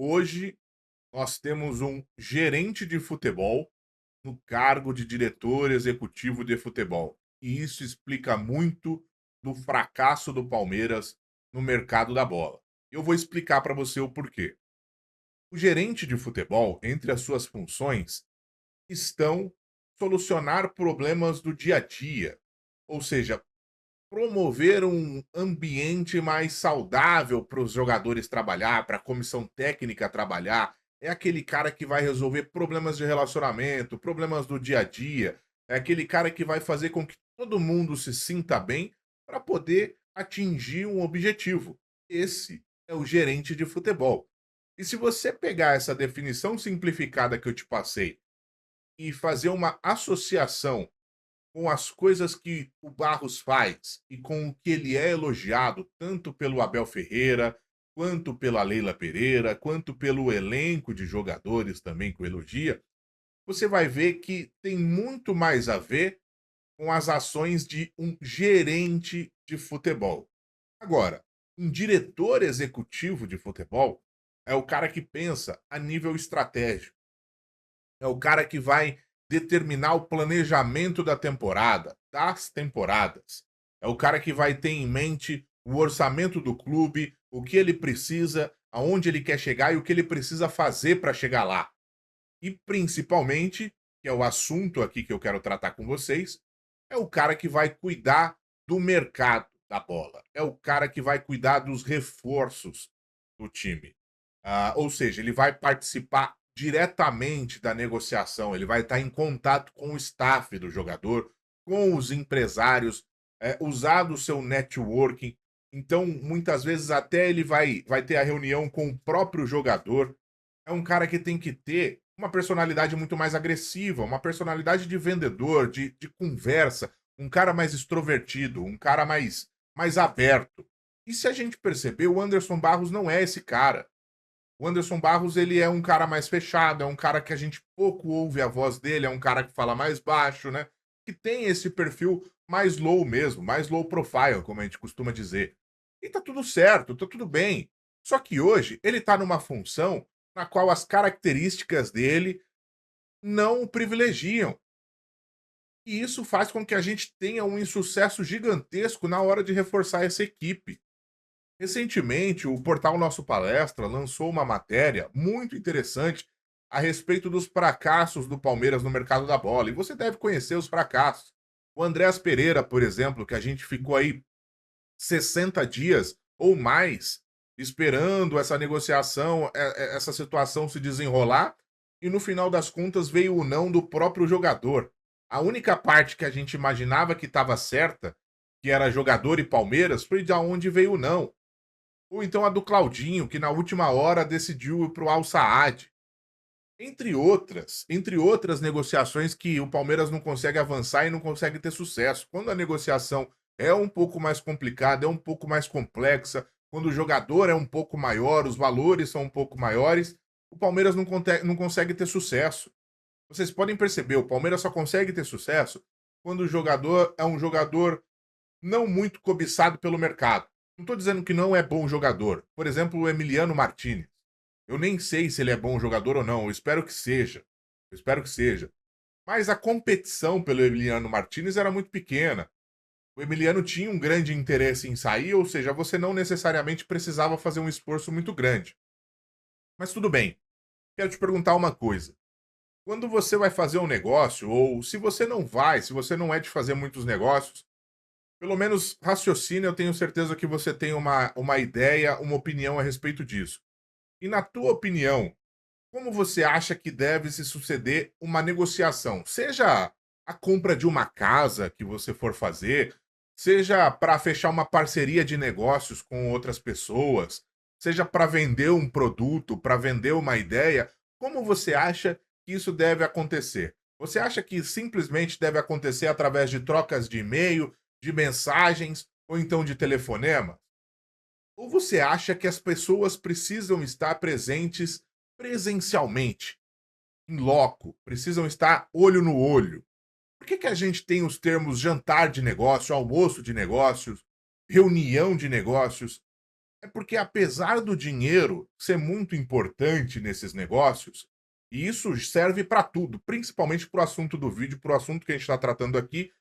Hoje nós temos um gerente de futebol no cargo de diretor executivo de futebol. E isso explica muito do fracasso do Palmeiras no mercado da bola. Eu vou explicar para você o porquê. O gerente de futebol, entre as suas funções, estão solucionar problemas do dia a dia, ou seja, promover um ambiente mais saudável para os jogadores trabalhar, para a comissão técnica trabalhar. É aquele cara que vai resolver problemas de relacionamento, problemas do dia a dia. É aquele cara que vai fazer com que todo mundo se sinta bem para poder atingir um objetivo. Esse é o gerente de futebol. E se você pegar essa definição simplificada que eu te passei e fazer uma associação com as coisas que o Barros faz e com o que ele é elogiado, tanto pelo Abel Ferreira, quanto pela Leila Pereira, quanto pelo elenco de jogadores também que o elogia, você vai ver que tem muito mais a ver com as ações de um gerente de futebol. Agora, um diretor executivo de futebol é o cara que pensa a nível estratégico. É o cara que vai determinar o planejamento da temporada, das temporadas. É o cara que vai ter em mente o orçamento do clube, o que ele precisa, aonde ele quer chegar e o que ele precisa fazer para chegar lá. E principalmente, que é o assunto aqui que eu quero tratar com vocês, é o cara que vai cuidar do mercado da bola. É o cara que vai cuidar dos reforços do time. Ou seja, ele vai participar diretamente da negociação, ele vai estar em contato com o staff do jogador, com os empresários, usar do seu networking. Então, muitas vezes, até ele vai ter a reunião com o próprio jogador. É um cara que tem que ter uma personalidade muito mais agressiva, uma personalidade de vendedor, de conversa, um cara mais extrovertido, um cara mais aberto. E se a gente perceber, o Anderson Barros não é esse cara. O Anderson Barros, ele é um cara mais fechado, é um cara que a gente pouco ouve a voz dele, é um cara que fala mais baixo, né? Que tem esse perfil mais low mesmo, mais low profile, como a gente costuma dizer. E tá tudo certo, tá tudo bem. Só que hoje ele tá numa função na qual as características dele não o privilegiam. E isso faz com que a gente tenha um insucesso gigantesco na hora de reforçar essa equipe. Recentemente, o portal Nosso Palestra lançou uma matéria muito interessante a respeito dos fracassos do Palmeiras no mercado da bola. E você deve conhecer os fracassos. O Andréas Pereira, por exemplo, que a gente ficou aí 60 dias ou mais esperando essa negociação, essa situação se desenrolar, e no final das contas veio o não do próprio jogador. A única parte que a gente imaginava que estava certa, que era jogador e Palmeiras, foi de onde veio o não. Ou então a do Claudinho, que na última hora decidiu ir para o Al Saad. Entre outras negociações que o Palmeiras não consegue avançar e não consegue ter sucesso. Quando a negociação é um pouco mais complicada, é um pouco mais complexa, quando o jogador é um pouco maior, os valores são um pouco maiores, o Palmeiras não consegue ter sucesso. Vocês podem perceber, o Palmeiras só consegue ter sucesso quando o jogador é um jogador não muito cobiçado pelo mercado. Não estou dizendo que não é bom jogador. Por exemplo, o Emiliano Martinez. Eu nem sei se ele é bom jogador ou não. Eu espero que seja. Eu espero que seja. Mas a competição pelo Emiliano Martinez era muito pequena. O Emiliano tinha um grande interesse em sair, ou seja, você não necessariamente precisava fazer um esforço muito grande. Mas tudo bem. Quero te perguntar uma coisa. Quando você vai fazer um negócio, ou se você não vai, se você não é de fazer muitos negócios, pelo menos raciocínio, eu tenho certeza que você tem uma ideia, uma opinião a respeito disso. E na tua opinião, como você acha que deve se suceder uma negociação? Seja a compra de uma casa que você for fazer, seja para fechar uma parceria de negócios com outras pessoas, seja para vender um produto, para vender uma ideia, como você acha que isso deve acontecer? Você acha que simplesmente deve acontecer através de trocas de e-mail, de mensagens ou então de telefonema? Ou você acha que as pessoas precisam estar presentes presencialmente, em loco, precisam estar olho no olho? Por que a gente tem os termos jantar de negócio, almoço de negócios, reunião de negócios? É porque apesar do dinheiro ser muito importante nesses negócios, e isso serve para tudo, principalmente para o assunto do vídeo, para o assunto que a gente está tratando aqui,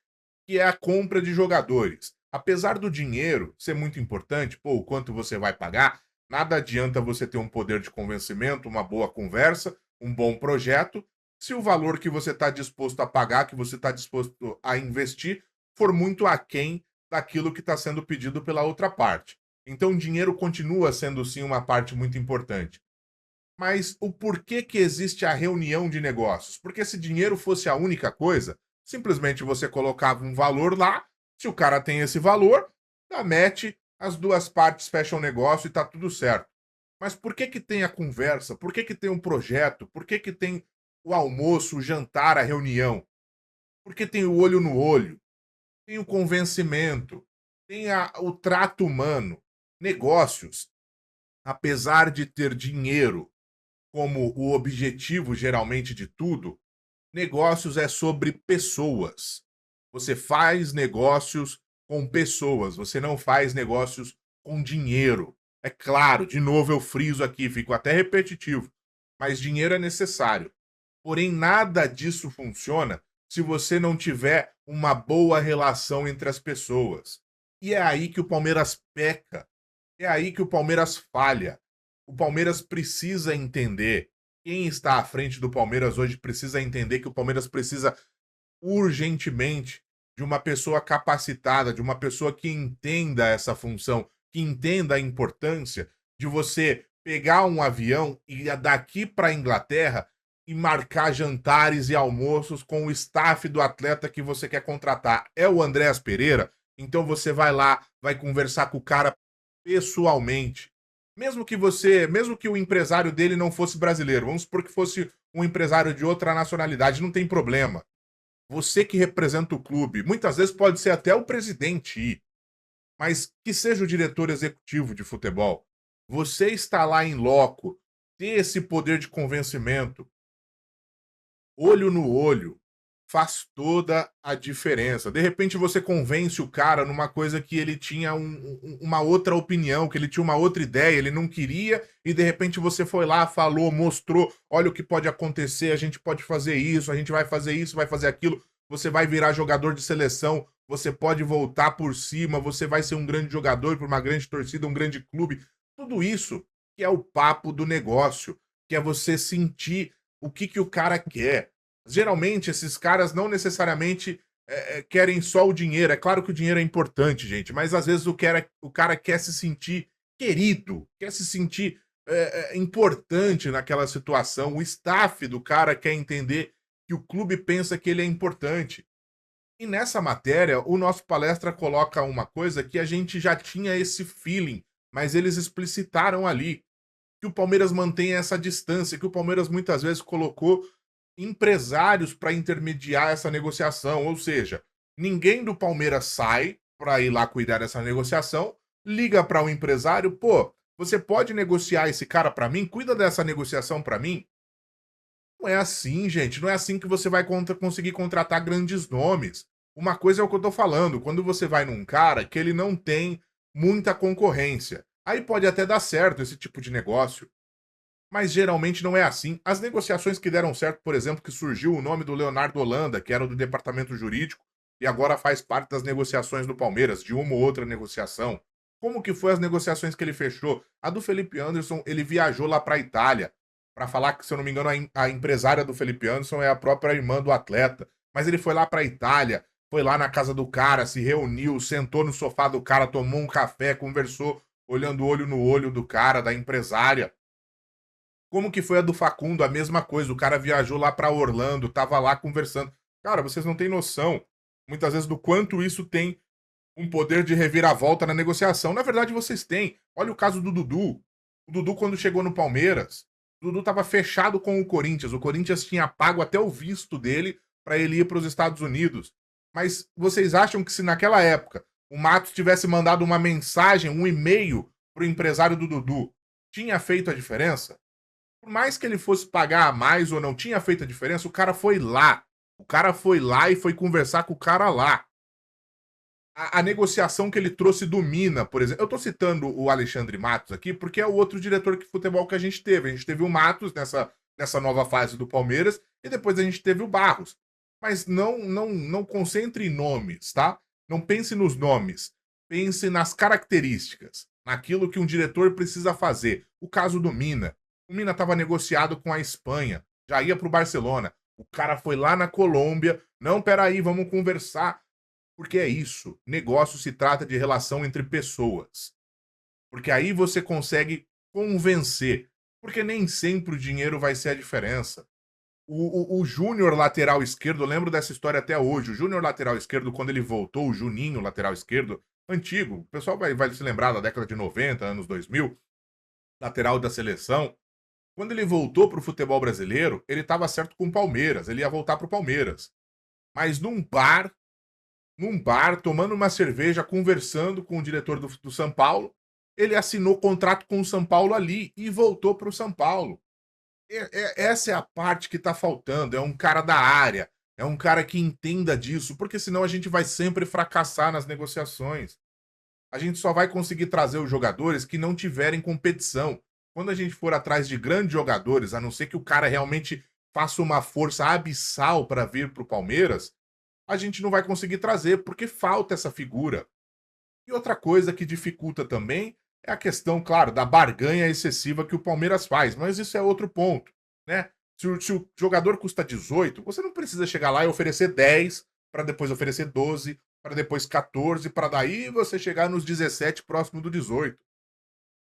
que é a compra de jogadores. Apesar do dinheiro ser muito importante, pô, o quanto você vai pagar, nada adianta você ter um poder de convencimento, uma boa conversa, um bom projeto, se o valor que você está disposto a pagar, que você está disposto a investir, for muito aquém daquilo que está sendo pedido pela outra parte. Então, o dinheiro continua sendo sim uma parte muito importante. Mas o porquê que existe a reunião de negócios? Porque se dinheiro fosse a única coisa, simplesmente você colocava um valor lá, se o cara tem esse valor, dá match, as duas partes fecham o negócio e tá tudo certo. Mas por que que tem a conversa? Por que que tem um projeto? Por que que tem o almoço, o jantar, a reunião? Porque tem o olho no olho, tem o convencimento, tem o trato humano. Negócios, apesar de ter dinheiro como o objetivo geralmente de tudo, negócios é sobre pessoas. Você faz negócios com pessoas, você não faz negócios com dinheiro. É claro, de novo eu friso aqui, fico até repetitivo, mas dinheiro é necessário. Porém, nada disso funciona se você não tiver uma boa relação entre as pessoas. E é aí que o Palmeiras peca. É aí que o Palmeiras falha. O Palmeiras precisa entender. Quem está à frente do Palmeiras hoje precisa entender que o Palmeiras precisa urgentemente de uma pessoa capacitada, de uma pessoa que entenda essa função, que entenda a importância de você pegar um avião e ir daqui para a Inglaterra e marcar jantares e almoços com o staff do atleta que você quer contratar. É o Andréas Pereira? Então você vai lá, vai conversar com o cara pessoalmente. Mesmo que o empresário dele não fosse brasileiro, vamos supor que fosse um empresário de outra nacionalidade, não tem problema. Você que representa o clube, muitas vezes pode ser até o presidente ir, mas que seja o diretor executivo de futebol. Você está lá em loco, ter esse poder de convencimento, olho no olho, faz toda a diferença. De repente você convence o cara numa coisa que ele tinha uma outra opinião, que ele tinha uma outra ideia, ele não queria, e de repente você foi lá, falou, mostrou, olha o que pode acontecer, a gente pode fazer isso, a gente vai fazer isso, vai fazer aquilo, você vai virar jogador de seleção, você pode voltar por cima, você vai ser um grande jogador para uma grande torcida, um grande clube. Tudo isso que é o papo do negócio, que é você sentir o que que o cara quer. Geralmente, esses caras não necessariamente querem só o dinheiro. É claro que o dinheiro é importante, gente, mas às vezes o cara quer se sentir querido, quer se sentir importante naquela situação. O staff do cara quer entender que o clube pensa que ele é importante. E nessa matéria, o nosso palestra coloca uma coisa que a gente já tinha esse feeling, mas eles explicitaram ali que o Palmeiras mantém essa distância, que o Palmeiras muitas vezes colocou empresários para intermediar essa negociação, ou seja, ninguém do Palmeiras sai para ir lá cuidar dessa negociação, liga para o empresário, pô, você pode negociar esse cara para mim? Cuida dessa negociação para mim? Não é assim, gente, não é assim que você vai conseguir contratar grandes nomes. Uma coisa é o que eu tô falando, quando você vai num cara que ele não tem muita concorrência, aí pode até dar certo esse tipo de negócio. Mas geralmente não é assim. As negociações que deram certo, por exemplo, que surgiu o nome do Leonardo Holanda, que era do departamento jurídico, e agora faz parte das negociações do Palmeiras, de uma ou outra negociação. Como que foi as negociações que ele fechou? A do Felipe Anderson, ele viajou lá para a Itália, para falar que, se eu não me engano, a empresária do Felipe Anderson é a própria irmã do atleta. Mas ele foi lá para a Itália, foi lá na casa do cara, se reuniu, sentou no sofá do cara, tomou um café, conversou, olhando olho no olho do cara, da empresária. Como que foi a do Facundo? A mesma coisa. O cara viajou lá pra Orlando, tava lá conversando. Cara, vocês não têm noção, muitas vezes, do quanto isso tem um poder de reviravolta na negociação. Na verdade, vocês têm. Olha o caso do Dudu. O Dudu, quando chegou no Palmeiras, o Dudu tava fechado com o Corinthians. O Corinthians tinha pago até o visto dele pra ele ir pros Estados Unidos. Mas vocês acham que se naquela época o Matos tivesse mandado uma mensagem, um e-mail pro empresário do Dudu, tinha feito a diferença? Por mais que ele fosse pagar a mais ou não tinha feito a diferença, o cara foi lá. O cara foi lá e foi conversar com o cara lá. a negociação que ele trouxe do Mina, por exemplo. Eu tô citando o Alexandre Matos aqui, porque é o outro diretor de futebol que a gente teve. A gente teve o Matos nessa nova fase do Palmeiras, e depois a gente teve o Barros. Mas não concentre em nomes, tá? Não pense nos nomes. Pense nas características, naquilo que um diretor precisa fazer. O caso do Mina. O Mina estava negociado com a Espanha, já ia para o Barcelona. O cara foi lá na Colômbia. Não, peraí, vamos conversar. Porque é isso. Negócio se trata de relação entre pessoas. Porque aí você consegue convencer. Porque nem sempre o dinheiro vai ser a diferença. O Júnior lateral esquerdo, eu lembro dessa história até hoje. O Júnior lateral esquerdo, quando ele voltou, o Juninho lateral esquerdo, antigo, o pessoal vai se lembrar da década de 90, anos 2000, lateral da seleção. Quando ele voltou para o futebol brasileiro, ele estava certo com o Palmeiras, ele ia voltar para o Palmeiras. Mas num bar, tomando uma cerveja, conversando com o diretor do São Paulo, ele assinou contrato com o São Paulo ali e voltou para o São Paulo. Essa é a parte que tá faltando. É um cara da área, é um cara que entenda disso, porque senão a gente vai sempre fracassar nas negociações. A gente só vai conseguir trazer os jogadores que não tiverem competição. Quando a gente for atrás de grandes jogadores, a não ser que o cara realmente faça uma força abissal para vir para o Palmeiras, a gente não vai conseguir trazer, porque falta essa figura. E outra coisa que dificulta também é a questão, claro, da barganha excessiva que o Palmeiras faz, mas isso é outro ponto, né? Se o jogador custa 18, você não precisa chegar lá e oferecer 10, para depois oferecer 12, para depois 14, para daí você chegar nos 17 próximo do 18.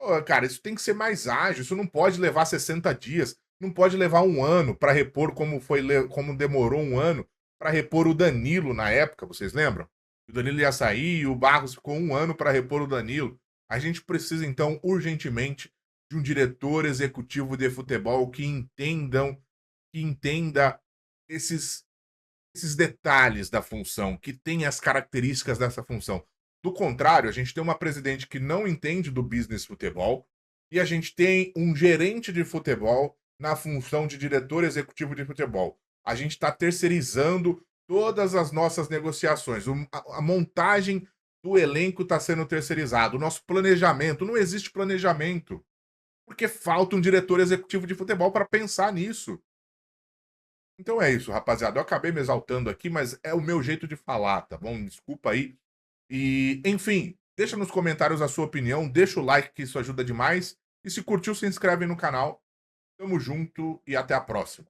Pô, cara, isso tem que ser mais ágil, isso não pode levar 60 dias, não pode levar um ano para repor como demorou um ano para repor o Danilo na época, vocês lembram? O Danilo ia sair e o Barros ficou um ano para repor o Danilo. A gente precisa, então, urgentemente, de um diretor executivo de futebol que entenda esses, esses detalhes da função, que tenha as características dessa função. Do contrário, a gente tem uma presidente que não entende do business futebol e a gente tem um gerente de futebol na função de diretor executivo de futebol. A gente está terceirizando todas as nossas negociações. A montagem do elenco está sendo terceirizado. O nosso planejamento, não existe planejamento. Porque falta um diretor executivo de futebol para pensar nisso. Então é isso, rapaziada. Eu acabei me exaltando aqui, mas é o meu jeito de falar, tá bom? Desculpa aí. E, enfim, deixa nos comentários a sua opinião, deixa o like que isso ajuda demais. E se curtiu, se inscreve no canal. Tamo junto e até a próxima.